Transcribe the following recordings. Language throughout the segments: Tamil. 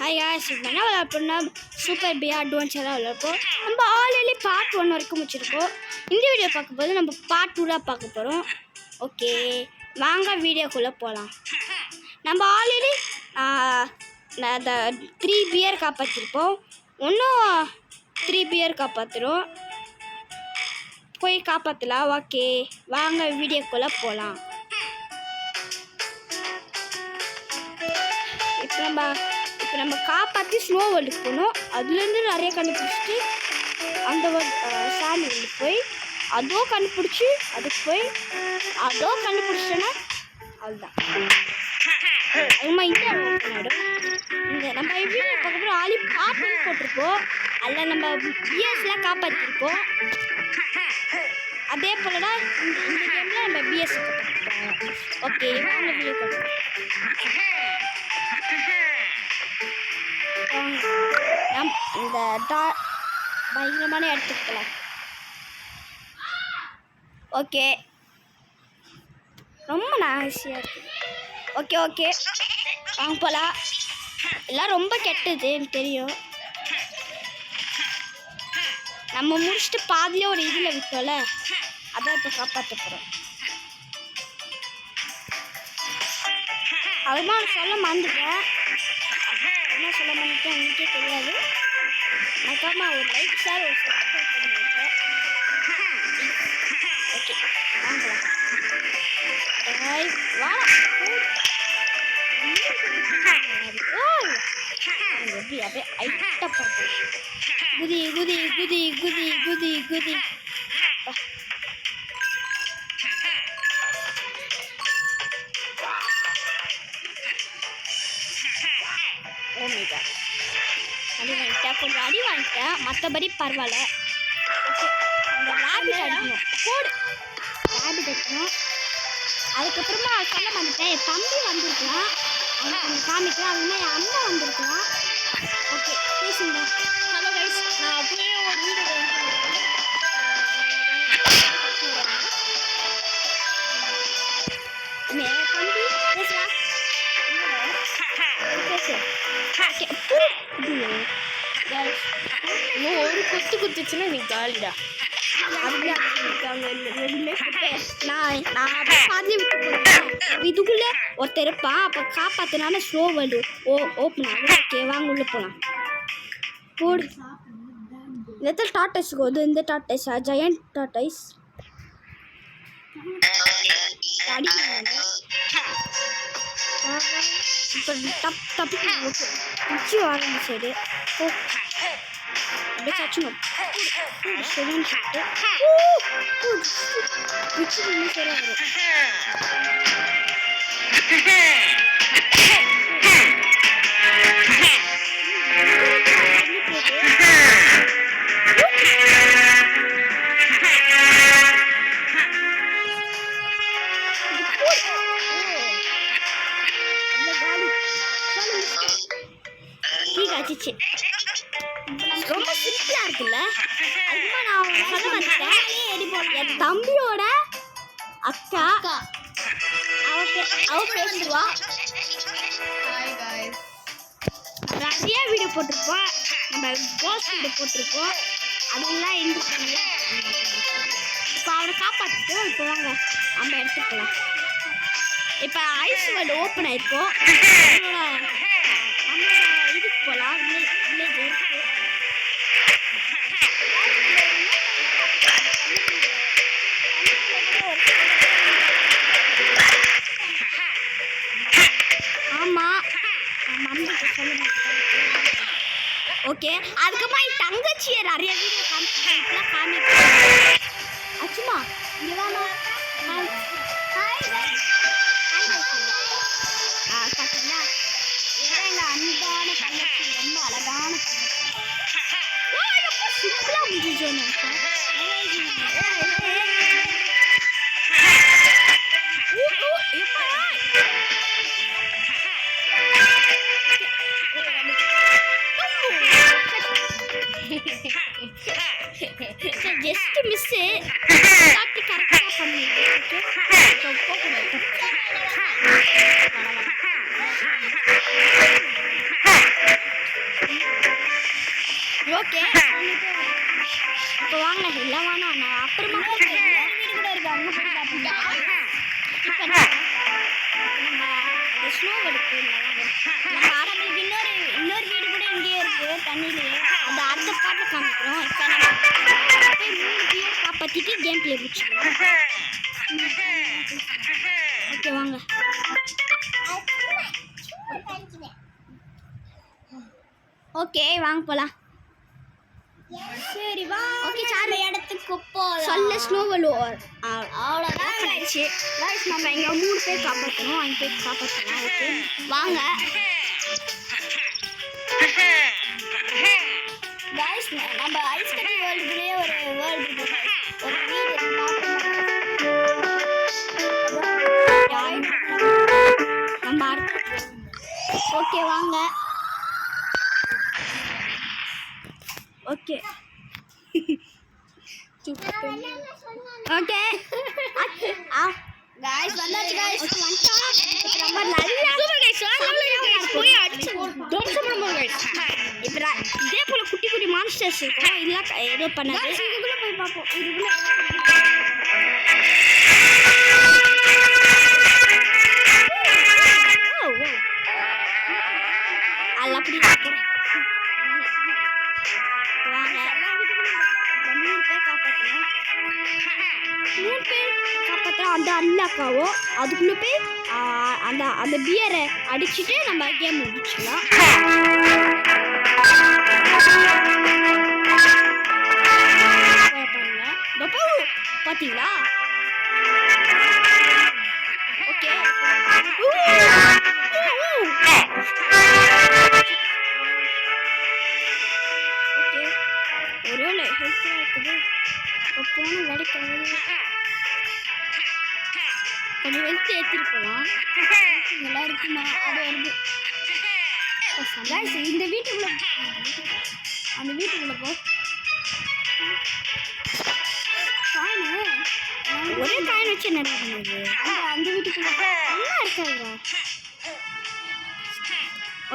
ஹாய் guys, என்ன விளையாடுறோம்னா சூப்பர் பியா அட்வென்ச்சராக விளையாடுறோம். நம்ம ஆல்ரெடி பார்ட் 1 வரைக்கும் முடிச்சிருக்கோம். இந்த வீடியோ பார்க்கும்போது நம்ம பார்ட் 2 தான் பார்க்க போகிறோம். ஓகே, வாங்க வீடியோக்குள்ளே போகலாம். நம்ம ஆல்ரெடி அந்த 3 பியர் காப்பாற்றிருப்போம். இன்னும் 3 பியர் காப்பாற்றுறோம். போய் காப்பாற்றலாம். ஓகே, வாங்க வீடியோக்குள்ளே போகலாம். இப்போ நம்ம காப்பாற்றி ஸ்னோ வேர்ல்டுக்கு போகணும். அதுலேருந்து நிறைய கண்டுபிடிச்சிட்டு அந்த சாண்ட் வேர்ல்டுக்கு போய் அதுவும் கண்டுபிடிச்சி அதுக்கு போய் அதுவும் கண்டுபிடிச்சோன்னா அதுதான் அதுமா இங்கே இந்த நம்ம வீடியோ பார்க்குறோம். ஆளி பாட்டுன்னு போட்டிருப்போம். அதில் நம்ம பிஎஸ்லாம் காப்பாற்றிருப்போம். அதே போல் தான் இந்த கேமில் நம்ம பிஎஸ் காப்பாற்றிருப்போம். ஓகே, வாங்க வீடியோ பார்க்கலாம். இந்த பயங்கரமான இடத்துக்கலாம். ஓகே, ரொம்ப நாசியாக இருக்குது. ஓகே ஓகே, வாங்க போகலாம். எல்லாம் ரொம்ப கெட்டது எனக்கு தெரியும். நம்ம முடிச்சுட்டு பாதிலே ஒரு இதில் விட்டோம்ல, அதான் இப்போ காப்பாற்ற போகிறோம். அதுதான் சொல்ல மறந்துட்டேன். என்ன சொல்ல மறந்துட்டேன் உங்களுக்கே தெரியாது. மறக்காம ஒரு லைக் ஷேர் ஒரு சப்ஸ்கிரைப் பண்ணிவிட்டேன். ஓகே, வாங்கலாம். எப்படி அப்படியே ஐட்டா பார்ப்போம். குதி குதி குதி குதி குதி குதி. ஓமேகா அடி வாங்கிட்டேன், கொஞ்சம் அடி வாங்கிட்டேன், மற்றபடி பரவாயில்ல. ஓகே, அந்த ரேபிட் அடிக்கணும். போடு, ரேபிட் அடிக்கணும். அதுக்கப்புறமா சொல்ல மாட்டேன், என் தம்பி வந்திருக்கலாம், அவனுக்கு கொஞ்சம் காமிக்கலாம். அப்படின்னா என் அண்ணன் வந்திருக்கலாம். ஓகே, பேசுங்க. ஹலோ கைஸ், நான் அப்படியே ஒரு வீடியோ என் தம்பி பேசலாம். பேசு. ஒரு குத்து குத்துச்சுன்னா நீ காலிடா. இதுக்குள்ளே ஒருத்தர் இருப்பான். அப்போ காப்பாத்தினால ஸ்லோ வேர்ல்டு ஓப்பன் ஆகும். ஓகே, வாங்க உள்ள போகலாம். போடு. இந்த டாட்டைஸ் போகுது. இந்த டாட்டைஸா ஜெயண்ட் டாட்டைஸ் இப்போ தப்பி உச்சி வாங்க சைடு அப்படியே சச்சணும். சரின்னு சொல்லிட்டு உச்சி இன்னும் சரியாக வரும். ரொம்ப சிம்பிளா இருக்குல்ல. அதுமா நான் சொல்ல மாட்டேன். என் தம்பியோட அக்கா அவ பேசுவா. நிறைய வீடியோ போட்டிருப்போம். நம்ம கோஸ்ட் வீடியோ போட்டிருப்போம். அதெல்லாம் எந்த பண்ணல. இப்போ அவனை காப்பாற்றிட்டோம். இப்போ வாங்க நம்ம எடுத்துக்கலாம். இப்போ ஐஸ் வேர்ல்டு ஓப்பன் ஆயிருக்கோம். நம்மளோட இதுக்கு போகலாம். வில்லேஜ் இருக்கு. ஆமாம், ஓகே. அதுக்கப்புறமா என் தங்கச்சியை நிறைய வீடியோ காமிப்பேன். அச்சுமா இங்கே வாங்க. பார்த்தீங்களா, எங்கள் அன்பான தங்கச்சி, ரொம்ப அழகான தங்கச்சி. சிம்பிளாக முடிஞ்சோன்னு ஜஸ்ட் மிஸ்ஸு கரெக்டாக பண்ணிடுறேன். ஓகே இப்போ வாங்க எல்லாம் வேணாம் நான் அப்புறமா வீடு கூட இருக்கு அங்கே போய் பார்த்துக்கலாம் இப்போ நம்ம ஸ்னோ இருக்கு நம்ம ஆரம்பிக்கு இன்னொரு வீடு கூட இங்கேயே இருக்கு தண்ணியிலேயே அந்த அடுத்த பாட்டில் காமிக்கிறோம் இப்போ நம்ம போய் 3 பேர் காப்பாற்றிட்டு கேம் பிளே முடிச்சிடலாம் ஓகே வாங்க ஓகே வாங்க போலாம் சரி வா ஓகே சார் இடத்துக்கு போலாம் சொல்ல ஸ்னோவல் அவ்வளோதான் ஆயிடுச்சு நம்ம இங்கே 3 பேர் காப்பாற்றணும் 5 பேர் காப்பாற்றணும் ஓகே வாங்க गाइस நம்ம ஐஸ் கட்டி வேர்ல்டுலயே ஒரு வேர்ல்ட் இருக்கு ஒரு வீடு நம்ம ஓகே வாங்க ஓகே ஓகே गाइस வந்தாச்சு गाइस வந்துட்டோம் நம்ம நல்லா போய் அடிச்சு இப்போ இதே போல குட்டி குட்டி மான்ஸ்டர்ஸ் இருக்கும் இல்லை ஏதோ பண்ணாது இதுக்குள்ளே போய் பார்ப்போம் இதுக்குள்ளே அல்ல அப்படி வாங்க 3 பேர் காப்பாற்றணும் 3 பேர் காப்பாற்ற அந்த அல்லாக்காவோ அதுக்குள்ளே போய் அந்த பியரை அடிச்சுட்டு நம்ம கேம் முடிச்சிடலாம் பார்த்தீங்களா ஓகே ஒரே ஹெல்ப்ஃபுல்லாக இருக்குது இப்போ போன வடிக்கிறது கொஞ்சம் ஹெல்த் ஏற்றிட்டு போகலாம் நல்லா இருக்குமா அது வருது இந்த வீட்டுக்குள்ள அந்த வீட்டுக்குள்ள போ ஒரே காயின் வச்சு என்ன பண்ணுது அந்த வீட்டுக்குள்ள நல்லா இருக்காங்க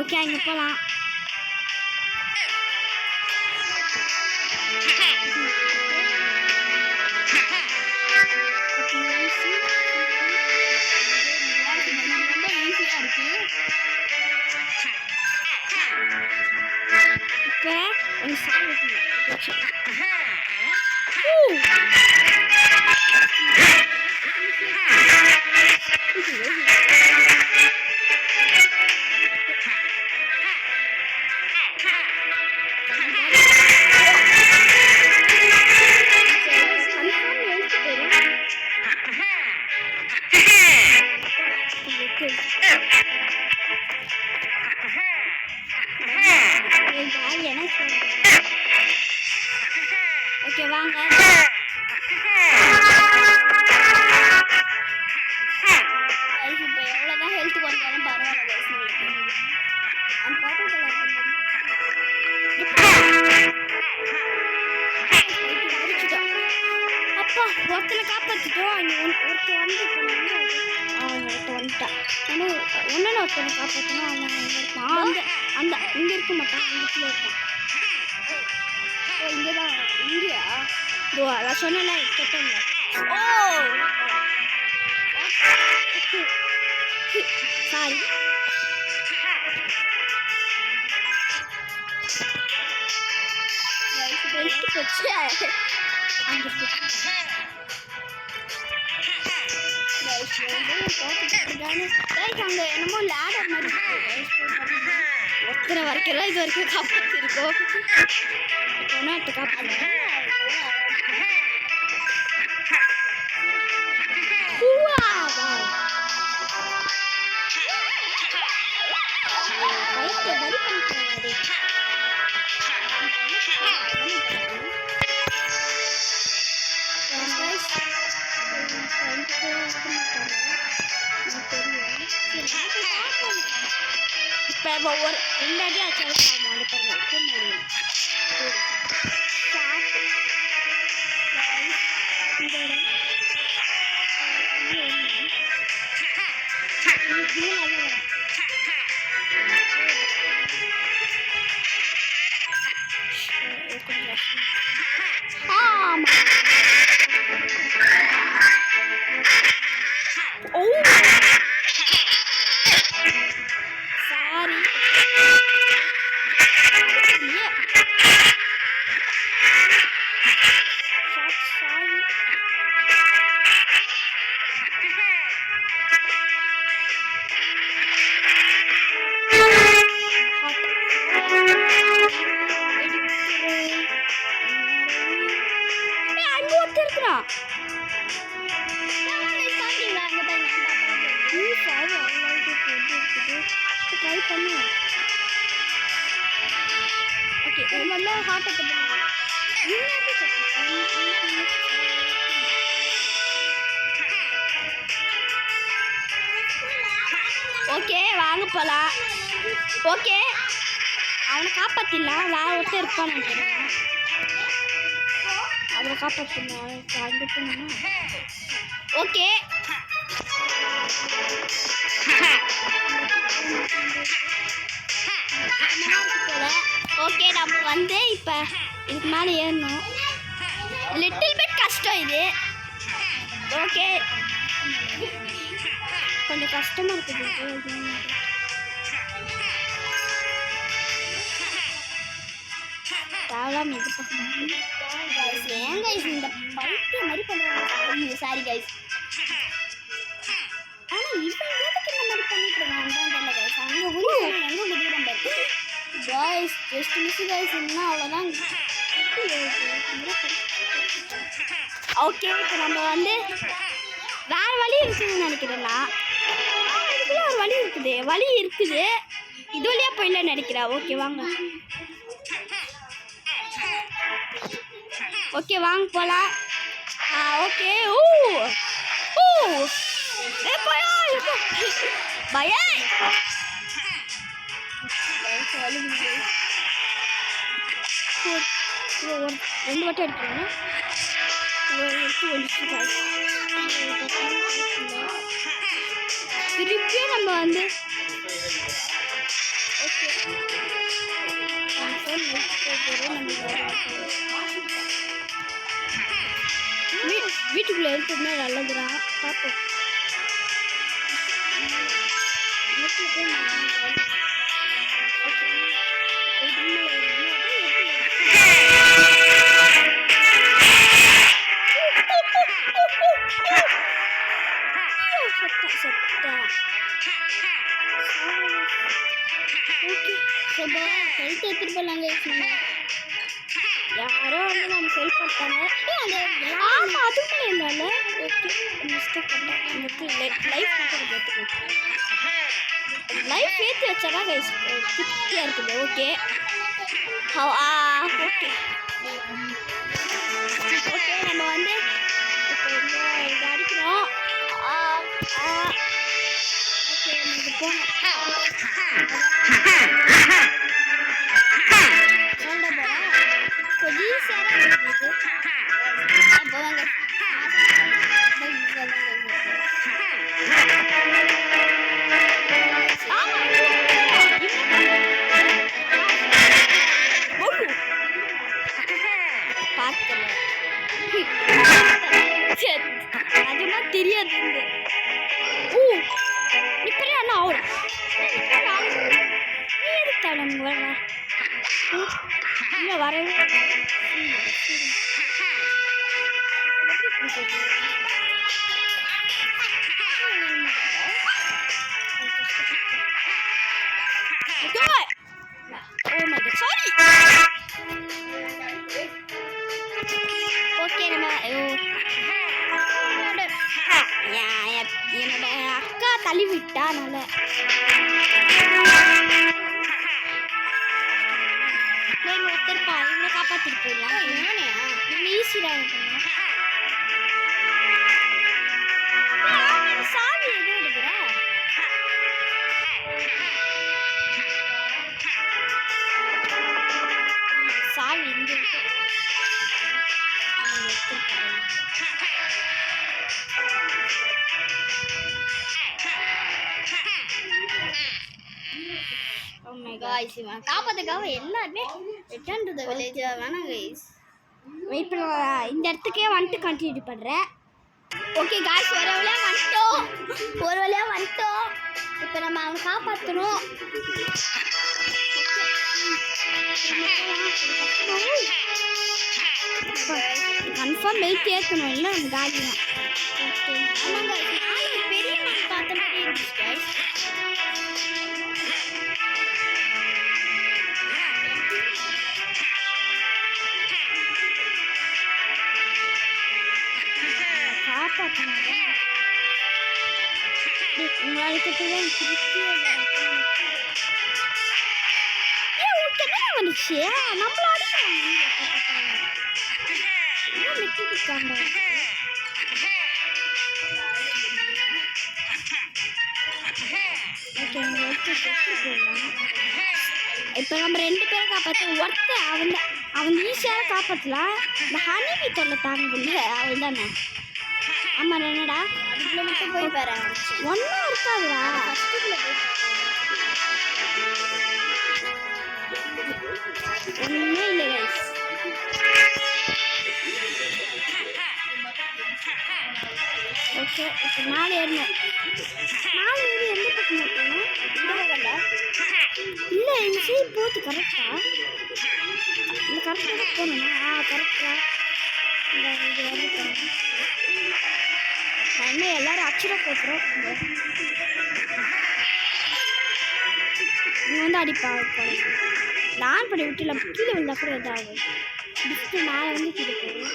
ஓகே அங்கே போகலாம் ஓகே வாங்க இப்போ எவ்வளோதான் ஹெல்த் குறைஞ்சாலும் பரவாயில்ல அந்த பாட்டு அப்பா ஒருத்தனை காப்பாற்றிட்டோம் அங்கே ஒருத்தர் வந்துட்டான் ஒன்று ஒருத்தனை காப்பாற்றணும் அவன் இருப்பான் அந்த இங்கே இருக்க மாட்டான் அந்த இடத்துல இருப்பான் இங்கே தான் இங்கேயா ஓ அதான் சொன்னல கெட்டல ஓ சாரி அங்கே என்னமோ லேடர் மாதிரி ஒத்தனை வரைக்கும் இது வரைக்கும் காப்பாற்றிருக்கோம் போனாட்டு காப்பாற்ற இப்போ ஒரு 2 அடி ஆச்சாலும் அந்த பாருங்க சாரி அங்க ஒருத்தர் இருக்கிறான் ட்ரை பண்ணு ஓகே ஒரு நல்ல ஹார்ட் ஓகே வாங்க போலாம் ஓகே அவனை காப்பாத்திடலாம் வேற ஒருத்தர் இருப்பான்னு நினைக்கிறேன் அவனை காப்பாத்திடலாம் அங்கே போனோம்னா ஓகே ஓகே நம்ம வந்து இப்போ இதுக்கு மேலே ஏறணும் லிட்டில் பிட் கஷ்டம் இது ஓகே கொஞ்சம் கஷ்டமாக இருக்குது தேவலாம் இது ஏன் கைஸ் இந்த பைத்தியம் மாதிரி பண்ணுறாங்க சாரி கைஸ் ஆனால் இப்போ எதுக்கு இந்த மாதிரி பண்ணிட்டு இருக்காங்க தெரியல கைஸ் அங்கே எங்கே முடியும் கைஸ் ஜஸ்ட் மிஸ் கைஸ் இன்னும் அவ்வளோதான் ஓகே இப்போ நம்ம வந்து வேற வழி இருக்குதுன்னு நினைக்கிறேன்னா இதுக்குள்ள ஒரு வழி இருக்குது இது வழியா போயிடல நினைக்கிறேன் ஓகே வாங்க ஓகே வாங்க போகலாம் ஓகே ஓ ஓ பயா ரெண்டு வட்டம் எடுக்கிறேன் திருப்பியும் நம்ம வந்து வீட்டுக்குள்ளே இருக்கிறதுனா நல்லதுதான் பார்ப்போம் ஹெல்த் எடுத்துட்டு போகலாங்க யாரோ வந்து நம்ம ஹெல்ப் பண்ணிட்டாங்க ஆமாம் அதுக்குள்ள இல்லைல்ல ஓகே மிஸ்டேக் பண்ணேன் லைஃப் ஏற்றி வச்சாரா கைஸ் திருப்தியாக இருக்குது ஓகே ஓகே ஓகே நம்ம வந்து இப்போ இங்கே அடிக்கிறோம் ஓகே நம்ம போனோம் நிஜமா தெரியாது ஓ இப்படி அண்ணா ஆகுற நீ எதுக்கு தேவை வர வரவே சாரி ஓகே நம்ம என்னோட அக்கா தள்ளி விட்டா அதனால ஒருத்தருப்பா இவனை காப்பாற்றிட்டு போயிடலாம் நானே ஈஸியாக சாமி எதுவும் எடுக்கிற சாமி இங்கே இருக்கு காய்ஸ் இவன் காப்பாற்றுக்காக எல்லாருமே ரிட்டர்ன் டு த வில்லேஜ் வேணாம் கைஸ் வெயிட் பண்ண இந்த இடத்துக்கே வந்துட்டு கண்டினியூ பண்ணுறேன் ஓகே காய்ஸ் ஒரு வழியாக வந்துட்டோம் இப்போ நம்ம அவனை காப்பாற்றணும். கன்ஃபார்ம் வெயிட் ஏற்றணும், இல்லை நம்ம காலி தான். ஆமாங்க, பெரிய மீன் பார்த்த மாதிரி இருந்துச்சு guys. காப்பாற்றணும். உங்களால் கிட்டதான் வந்துச்சு. நம்மளோட இப்போ நம்ம 2 பேரை காப்பாற்ற ஒருத்தர் அவன் ஈஸியாக காப்பாற்றலாம். இந்த ஹனிபி தொல்லை தாங்க முடியல அவள் தானே. ஆமாம் என்னடா அதுக்குள்ள மட்டும் போய் பாரு, ஒன்றும் இருக்காதுடா. ஒன்றுமே இல்லை கைஸ். ஓகே, இப்போ மேலே ஏறணும். மேலே ஏறி எந்த பக்கம் போகணும்? இல்லை இந்த சைடு போட்டு கரெக்டா இந்த கரெக்டாக போகணுமா? கரெக்டா இந்த இது வந்து போகணும். என்ன எல்லாரும் அச்சுரை போட்டுரும். இங்கே வந்து அடிப்பாங்க போல. நான் படி விட்டுல கீழே விழுந்தா கூட இதாகும். டிஸ்ட்டு மேலே வந்து கீழே போகும்.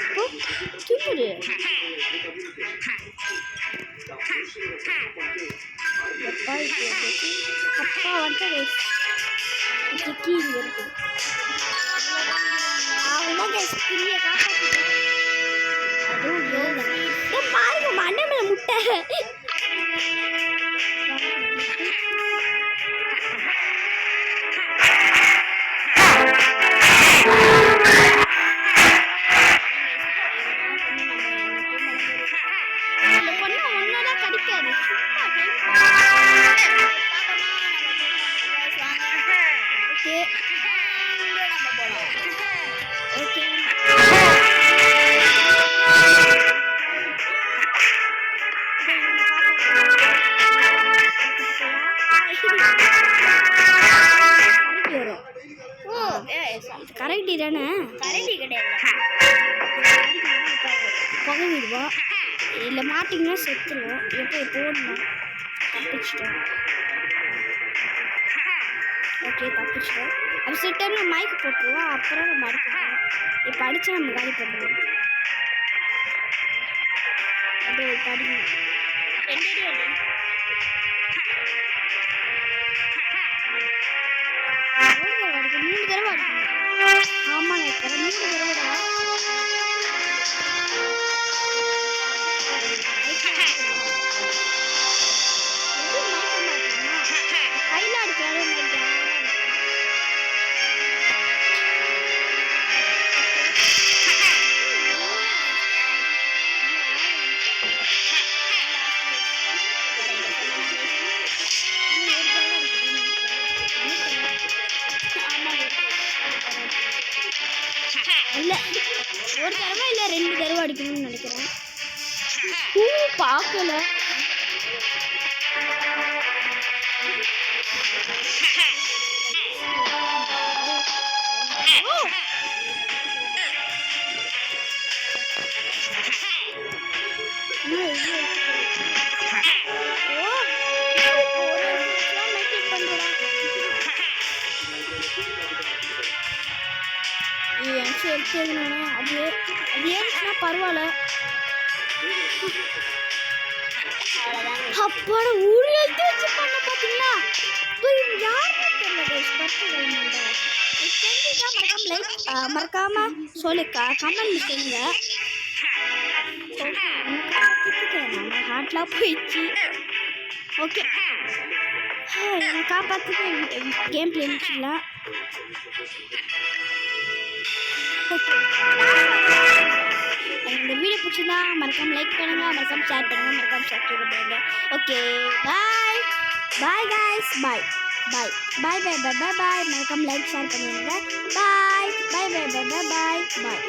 இப்போ தூக்குது. அப்பா வந்து கீழே இருக்கு. அவன் தான் கிளியை காப்பாற்றிட்டேன். பாருங்க மண்டை மேல முட்டை. ஒன்னதான் கடிக்காது. ஓகே ஓகே கரெக்டி தானே? கரெக்டி கிடையாது. புகை விடுவா இல்லை மாட்டிங்கன்னா செத்துருவோம். எப்போ போடணும்? தப்பிச்சிட்டோம். ஓகே தப்பிச்சிட்டோம். அப்போ சில டைமில் மைக்கு போட்டுருவோம். அப்புறம் நம்ம அடிக்கணும். இப்போ அடித்தா நம்ம காலி பண்ணுவோம். அப்படியே படிக்கணும். 2 அடி அடிக்கணும். 3 தடவை அடிக்கணும். ஆமாங்க 3 தடவைடா. கையில் அடிக்கிறாரு. இல்லை ஒரு தடவை இல்லை 2 தடவை அடிக்கணும்னு நினைக்கிறேன். பார்க்கல. அது ஏறிச்சுன்னா பரவாயில்ல. அப்பாட ஊர் எடுத்து வச்சு பண்ண பார்த்தீங்களா? யாருமே தெரியல. மறக்காம சொல்லி கமெண்ட் சொல்லுங்க. நம்ம ஹார்ட்லாம் போயிடுச்சு. ஓகே காப்பாற்றுக்கு கேம் பிளே முடிச்சிடலாம். இந்த வீடியோ பிடிச்சிருந்தா மறக்காம லைக் பண்ணுங்க, மறக்காம ஷேர் பண்ணுங்க, மறக்காம சப்ஸ்கிரைப் பண்ணுங்க. Okay bye bye guys. Bye bye bye bye bye bye bye. மறக்காம லைக் ஷேர் பண்ணுங்க. பாய் bye bye bye bye bye பாய்.